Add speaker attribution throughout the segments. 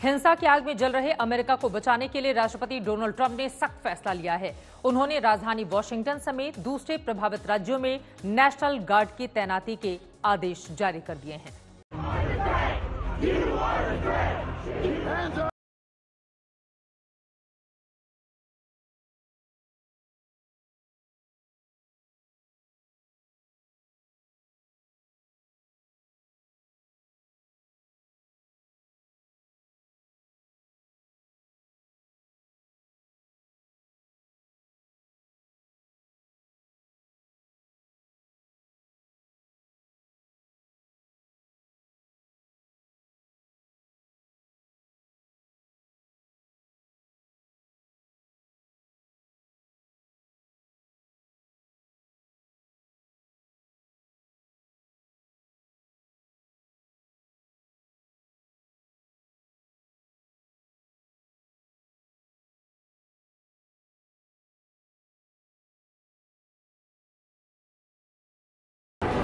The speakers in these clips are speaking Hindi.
Speaker 1: हिंसा की आग में जल रहे अमेरिका को बचाने के लिए राष्ट्रपति डोनाल्ड ट्रंप ने सख्त फैसला लिया है। उन्होंने राजधानी वॉशिंगटन समेत दूसरे प्रभावित राज्यों में नेशनल गार्ड की तैनाती के आदेश जारी कर दिए हैं।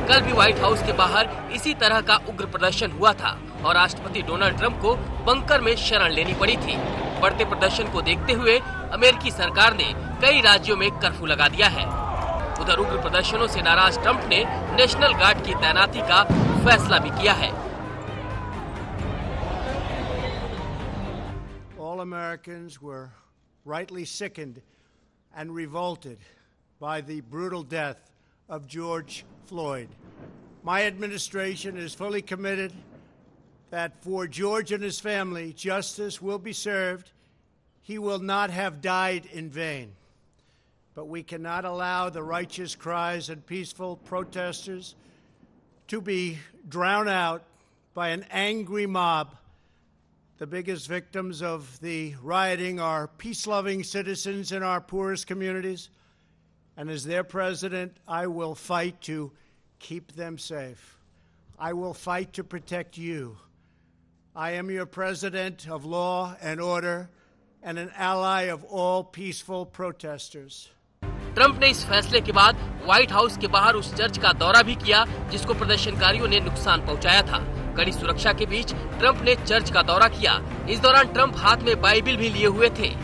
Speaker 2: कल भी व्हाइट हाउस के बाहर इसी तरह का उग्र प्रदर्शन हुआ था और राष्ट्रपति डोनाल्ड ट्रंप को बंकर में शरण लेनी पड़ी थी। बढ़ते प्रदर्शन को देखते हुए अमेरिकी सरकार ने कई राज्यों में कर्फ्यू लगा दिया है। उधर उग्र प्रदर्शनों से नाराज ट्रंप ने नेशनल गार्ड की तैनाती का फैसला भी किया है।
Speaker 3: All Americans were rightly sickened and revolted by the brutal death of George Floyd. My administration is fully committed that for George and his family, justice will be served. He will not have died in vain. But we cannot allow the righteous cries and peaceful protesters to be drowned out by an angry mob. The biggest victims of the rioting are peace-loving citizens in our poorest communities. And as their president, I will fight to keep them safe. I will fight to protect you. I am your president of law and order and an ally of all peaceful protesters.
Speaker 2: Trump ने इस फैसले के बाद व्हाइट हाउस के बाहर उस चर्च का दौरा भी किया जिसको प्रदर्शनकारियों ने नुकसान पहुंचाया था। कड़ी सुरक्षा के बीच ट्रंप ने चर्च का दौरा किया। इस दौरान ट्रंप हाथ में बाइबिल भी लिए हुए थे।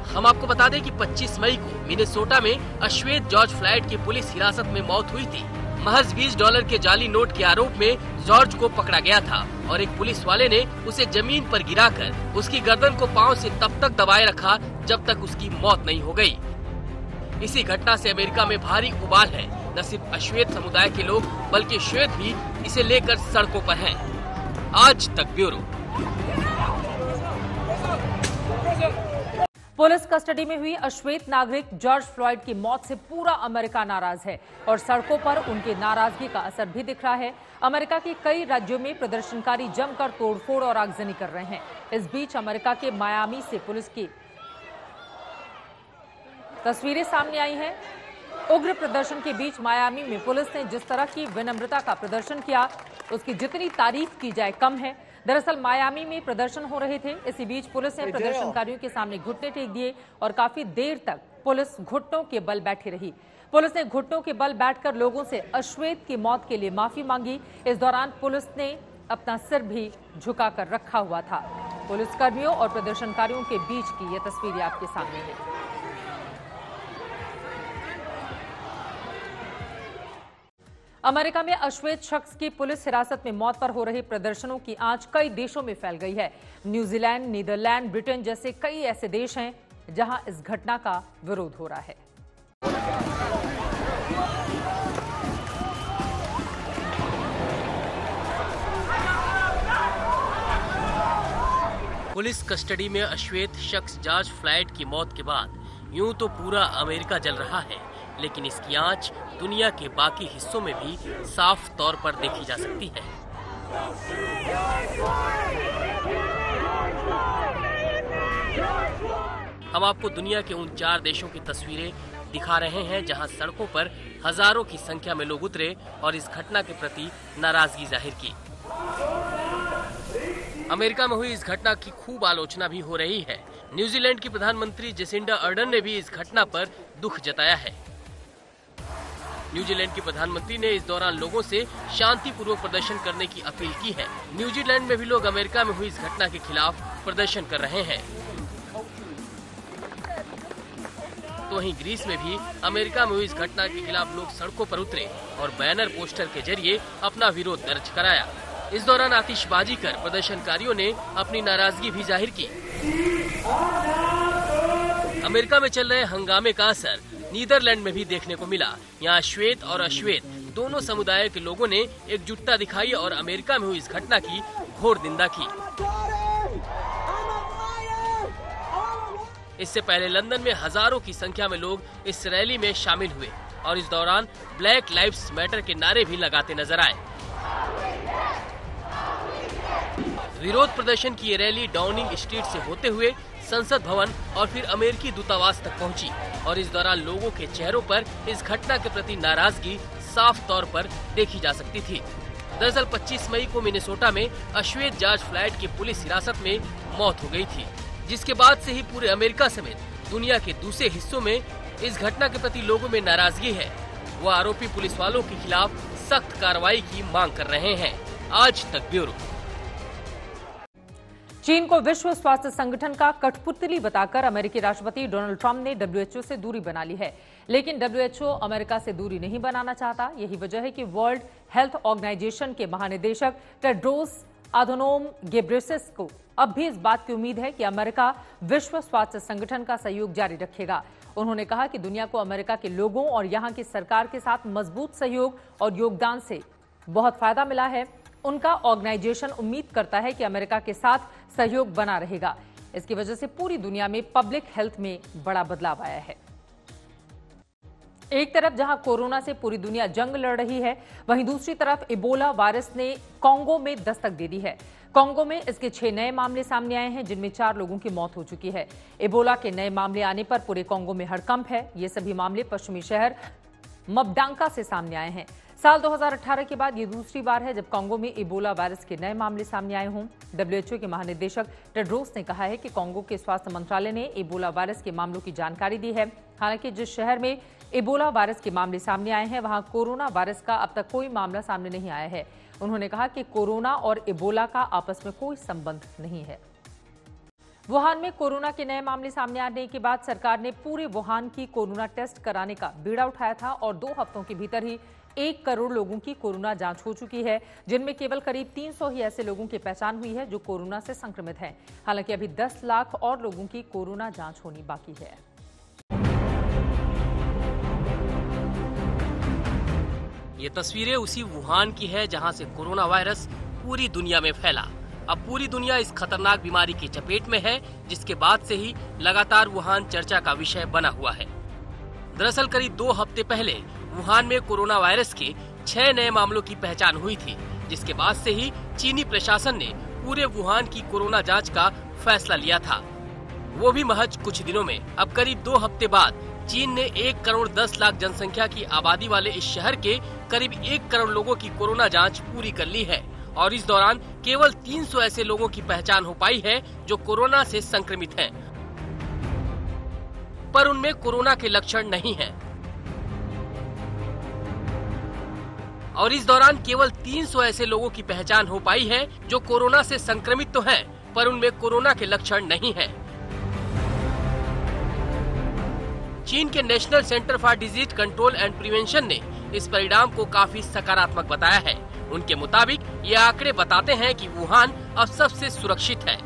Speaker 2: हम आपको बता दें कि 25 मई को मिनेसोटा में अश्वेत जॉर्ज फ्लॉयड की पुलिस हिरासत में मौत हुई थी। महज $20 के जाली नोट के आरोप में जॉर्ज को पकड़ा गया था और एक पुलिस वाले ने उसे जमीन पर गिराकर उसकी गर्दन को पांव से तब तक दबाए रखा जब तक उसकी मौत नहीं हो गई। इसी घटना से अमेरिका में भारी उबाल है। न सिर्फ अश्वेत समुदाय के लोग बल्कि श्वेत भी इसे लेकर सड़कों पर हैं। आज तक ब्यूरो।
Speaker 1: पुलिस कस्टडी में हुई अश्वेत नागरिक जॉर्ज फ्लॉयड की मौत से पूरा अमेरिका नाराज है और सड़कों पर उनकी नाराजगी का असर भी दिख रहा है। अमेरिका के कई राज्यों में प्रदर्शनकारी जमकर तोड़फोड़ और आगजनी कर रहे हैं। इस बीच अमेरिका के मायामी से पुलिस की तस्वीरें सामने आई हैं। उग्र प्रदर्शन के बीच मायामी में पुलिस ने जिस तरह की विनम्रता का प्रदर्शन किया उसकी जितनी तारीफ की जाए कम है। दरअसल मायामी में प्रदर्शन हो रहे थे। इसी बीच पुलिस ने प्रदर्शनकारियों के सामने घुटने टेक दिए और काफी देर तक पुलिस घुटनों के बल बैठी रही। पुलिस ने घुटनों के बल बैठकर लोगों से अश्वेत की मौत के लिए माफी मांगी। इस दौरान पुलिस ने अपना सिर भी झुकाकर रखा हुआ था। पुलिसकर्मियों और प्रदर्शनकारियों के बीच की ये तस्वीरें आपके सामने है। अमेरिका में अश्वेत शख्स की पुलिस हिरासत में मौत पर हो रहे प्रदर्शनों की आंच कई देशों में फैल गई है। न्यूजीलैंड, नीदरलैंड, ब्रिटेन जैसे कई ऐसे देश हैं जहां इस घटना का विरोध हो रहा है।
Speaker 2: पुलिस कस्टडी में अश्वेत शख्स जॉर्ज फ्लॉयड की मौत के बाद यूं तो पूरा अमेरिका जल रहा है, लेकिन इसकी आंच दुनिया के बाकी हिस्सों में भी साफ तौर पर देखी जा सकती है। हम आपको दुनिया के उन 4 देशों की तस्वीरें दिखा रहे हैं जहां सड़कों पर हजारों की संख्या में लोग उतरे और इस घटना के प्रति नाराजगी जाहिर की। अमेरिका में हुई इस घटना की खूब आलोचना भी हो रही है। न्यूजीलैंड की प्रधानमंत्री जेसिंडा अर्डर्न ने भी इस घटना पर दुख जताया है। न्यूजीलैंड के प्रधानमंत्री ने इस दौरान लोगों से शांतिपूर्वक प्रदर्शन करने की अपील की है। न्यूजीलैंड में भी लोग अमेरिका में हुई इस घटना के खिलाफ प्रदर्शन कर रहे हैं। तो वहीं ग्रीस में भी अमेरिका में हुई इस घटना के खिलाफ लोग सड़कों पर उतरे और बैनर पोस्टर के जरिए अपना विरोध दर्ज कराया। इस दौरान आतिशबाजी कर प्रदर्शनकारियों ने अपनी नाराजगी भी जाहिर की। अमेरिका में चल रहे हंगामे का असर नीदरलैंड में भी देखने को मिला। यहाँ श्वेत और अश्वेत दोनों समुदायों के लोगों ने एकजुटता दिखाई और अमेरिका में हुई इस घटना की घोर निंदा की। इससे पहले लंदन में हजारों की संख्या में लोग इस रैली में शामिल हुए और इस दौरान ब्लैक लाइव्स मैटर के नारे भी लगाते नजर आए। विरोध प्रदर्शन की ये रैली डाउनिंग स्ट्रीट से होते हुए संसद भवन और फिर अमेरिकी दूतावास तक पहुंची और इस दौरान लोगों के चेहरों पर इस घटना के प्रति नाराजगी साफ तौर पर देखी जा सकती थी। दरअसल 25 मई को मिनेसोटा में अश्वेत जॉर्ज फ्लॉयड की पुलिस हिरासत में मौत हो गई थी, जिसके बाद से ही पूरे अमेरिका समेत दुनिया के दूसरे हिस्सों में इस घटना के प्रति लोगों में नाराजगी है। वो आरोपी पुलिस वालों के खिलाफ सख्त कार्रवाई की मांग कर रहे हैं। आज तक ब्यूरो।
Speaker 1: चीन को विश्व स्वास्थ्य संगठन का कठपुतली बताकर अमेरिकी राष्ट्रपति डोनाल्ड ट्रंप ने डब्ल्यूएचओ से दूरी बना ली है, लेकिन डब्ल्यूएचओ अमेरिका से दूरी नहीं बनाना चाहता। यही वजह है कि वर्ल्ड हेल्थ ऑर्गेनाइजेशन के महानिदेशक टेड्रोस अधानोम घेब्रेयेसस को अब भी इस बात की उम्मीद है कि अमेरिका विश्व स्वास्थ्य संगठन का सहयोग जारी रखेगा। उन्होंने कहा कि दुनिया को अमेरिका के लोगों और यहां की सरकार के साथ मजबूत सहयोग और योगदान से बहुत फायदा मिला है। उनका ऑर्गेनाइजेशन उम्मीद करता है कि अमेरिका के साथ सहयोग बना रहेगा। इसकी वजह से पूरी दुनिया में पब्लिक हेल्थ में बड़ा बदलाव आया है। एक तरफ जहां कोरोना से पूरी दुनिया जंग लड़ रही है, वहीं दूसरी तरफ इबोला वायरस ने कांगो में दस्तक दे दी है। कांगो में इसके 6 नए मामले सामने आए हैं, जिनमें 4 लोगों की मौत हो चुकी है। इबोला के नए मामले आने पर पूरे कांगो में हड़कंप है। ये सभी मामले पश्चिमी शहर मबडांका से सामने आए हैं। साल 2018 के बाद ये दूसरी बार है जब कांगो में इबोला वायरस के नए मामले सामने आए हों। डब्ल्यूएचओ के महानिदेशक टेड्रोस ने कहा है कि कांगो के स्वास्थ्य मंत्रालय ने इबोला वायरस के मामलों की जानकारी दी है। हालांकि जिस शहर में इबोला वायरस के मामले सामने आए हैं, वहां कोरोना वायरस का अब तक कोई मामला सामने नहीं आया है। उन्होंने कहा कि कोरोना और इबोला का आपस में कोई संबंध नहीं है। वुहान में कोरोना के नए मामले सामने आने के बाद सरकार ने पूरे वुहान की कोरोना टेस्ट कराने का बीड़ा उठाया था और 2 हफ्तों के भीतर ही 1 करोड़ लोगों की कोरोना जांच हो चुकी है, जिनमें केवल करीब 300 ही ऐसे लोगों की पहचान हुई है जो कोरोना से संक्रमित हैं। हालांकि अभी 10 लाख और लोगों की कोरोना जांच होनी बाकी है।
Speaker 2: ये तस्वीरें उसी वुहान की है जहां से कोरोना वायरस पूरी दुनिया में फैला। अब पूरी दुनिया इस खतरनाक बीमारी की चपेट में है, जिसके बाद से ही लगातार वुहान चर्चा का विषय बना हुआ है। दरअसल करीब 2 हफ्ते पहले वुहान में कोरोना वायरस के 6 नए मामलों की पहचान हुई थी, जिसके बाद से ही चीनी प्रशासन ने पूरे वुहान की कोरोना जांच का फैसला लिया था, वो भी महज कुछ दिनों में। अब करीब 2 हफ्ते बाद चीन ने 1 करोड़ 10 लाख जनसंख्या की आबादी वाले इस शहर के करीब 1 करोड़ लोगों की कोरोना जांच पूरी कर ली है और इस दौरान केवल 300 ऐसे लोगों की पहचान हो पाई है जो कोरोना से संक्रमित हैं, पर उनमें कोरोना के लक्षण नहीं हैं। और इस दौरान केवल 300 ऐसे लोगों की पहचान हो पाई है जो कोरोना से संक्रमित तो हैं, पर उनमें कोरोना के लक्षण नहीं हैं। चीन के national centre for disease control and prevention ने इस परिणाम को काफी सकारात्मक बताया है। उनके मुताबिक ये आंकड़े बताते हैं कि वुहान अब सबसे सुरक्षित है।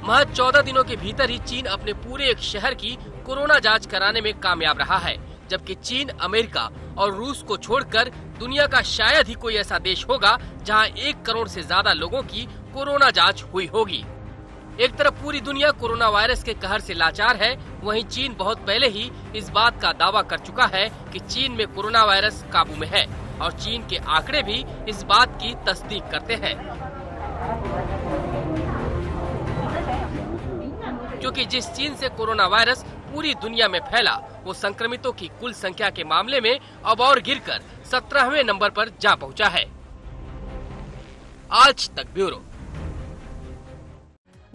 Speaker 2: महज 14 दिनों के भीतर ही चीन अपने पूरे एक शहर की कोरोना जांच कराने में कामयाब रहा है, जबकि चीन, अमेरिका और रूस को छोड़कर दुनिया का शायद ही कोई ऐसा देश होगा जहां 1 करोड़ से ज्यादा लोगों की कोरोना जांच हुई होगी। एक तरफ पूरी दुनिया कोरोना वायरस के कहर से लाचार है, वहीं चीन बहुत पहले ही इस बात का दावा कर चुका है कि चीन में कोरोना वायरस काबू में है और चीन के आंकड़े भी इस बात की तस्दीक करते हैं, क्योंकि जिस चीन से कोरोना वायरस पूरी दुनिया में फैला, वो संक्रमितों की कुल संख्या के मामले में अब और गिरकर 17वें नंबर पर जा पहुंचा है। आज तक ब्यूरो।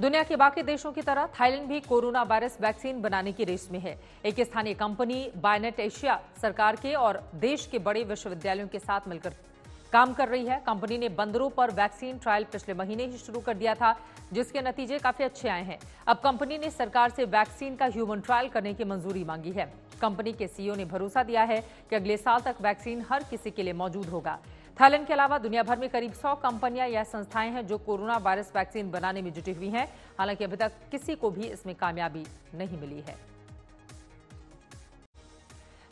Speaker 1: दुनिया के बाकी देशों की तरह थाईलैंड भी कोरोना वायरस वैक्सीन बनाने की रेस में है। एक स्थानीय कंपनी बायोनेट एशिया सरकार के और देश के बड़े विश्वविद्यालयों के साथ मिलकर काम कर रही है। कंपनी ने बंदरों पर वैक्सीन ट्रायल पिछले महीने ही शुरू कर दिया था, जिसके नतीजे काफी अच्छे आए हैं। अब कंपनी ने सरकार से वैक्सीन का ह्यूमन ट्रायल करने की मंजूरी मांगी है। कंपनी के सीईओ ने भरोसा दिया है कि अगले साल तक वैक्सीन हर किसी के लिए मौजूद होगा। थाईलैंड के अलावा दुनिया भर में करीब 100 कंपनियां या संस्थाएं हैं जो कोरोना वायरस वैक्सीन बनाने में जुटी हुई हैं। हालांकि अभी तक किसी को भी इसमें कामयाबी नहीं मिली है।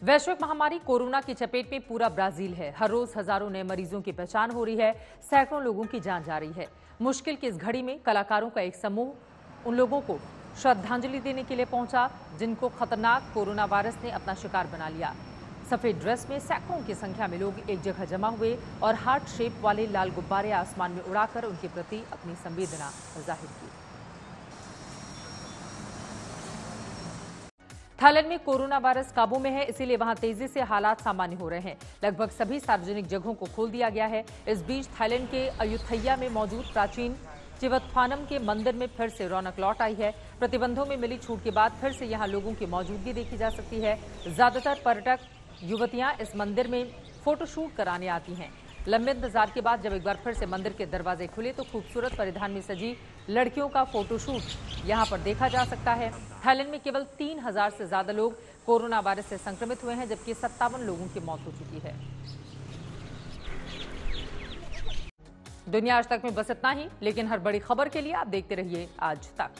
Speaker 1: वैश्विक महामारी कोरोना की चपेट में पूरा ब्राजील है। हर रोज हजारों नए मरीजों की पहचान हो रही है, सैकड़ों लोगों की जान जा रही है। मुश्किल की इस घड़ी में कलाकारों का एक समूह उन लोगों को श्रद्धांजलि देने के लिए पहुंचा जिनको खतरनाक कोरोना वायरस ने अपना शिकार बना लिया। सफेद ड्रेस में सैकड़ों की संख्या में लोग एक जगह जमा हुए और हार्ट शेप वाले लाल गुब्बारे आसमान में उड़ाकर उनके प्रति अपनी संवेदना जाहिर की। थाईलैंड में कोरोना वायरस काबू में है, इसीलिए वहां तेजी से हालात सामान्य हो रहे हैं। लगभग सभी सार्वजनिक जगहों को खोल दिया गया है। इस बीच थाईलैंड के अयुथैया में मौजूद प्राचीन चिवत्थानम के मंदिर में फिर से रौनक लौट आई है। प्रतिबंधों में मिली छूट के बाद फिर से यहां लोगों की मौजूदगी देखी जा सकती है। ज्यादातर पर्यटक युवतियां इस मंदिर में फोटोशूट कराने आती हैं। लंबे इंतजार के बाद जब एक बार फिर से मंदिर के दरवाजे खुले तो खूबसूरत परिधान में सजी लड़कियों का फोटोशूट यहां पर देखा जा सकता है। थाईलैंड में केवल 3000 से ज्यादा लोग कोरोना वायरस से संक्रमित हुए हैं, जबकि 57 लोगों की मौत हो चुकी है। दुनिया आज तक में बस इतना ही, लेकिन हर बड़ी खबर के लिए आप देखते रहिए आज तक।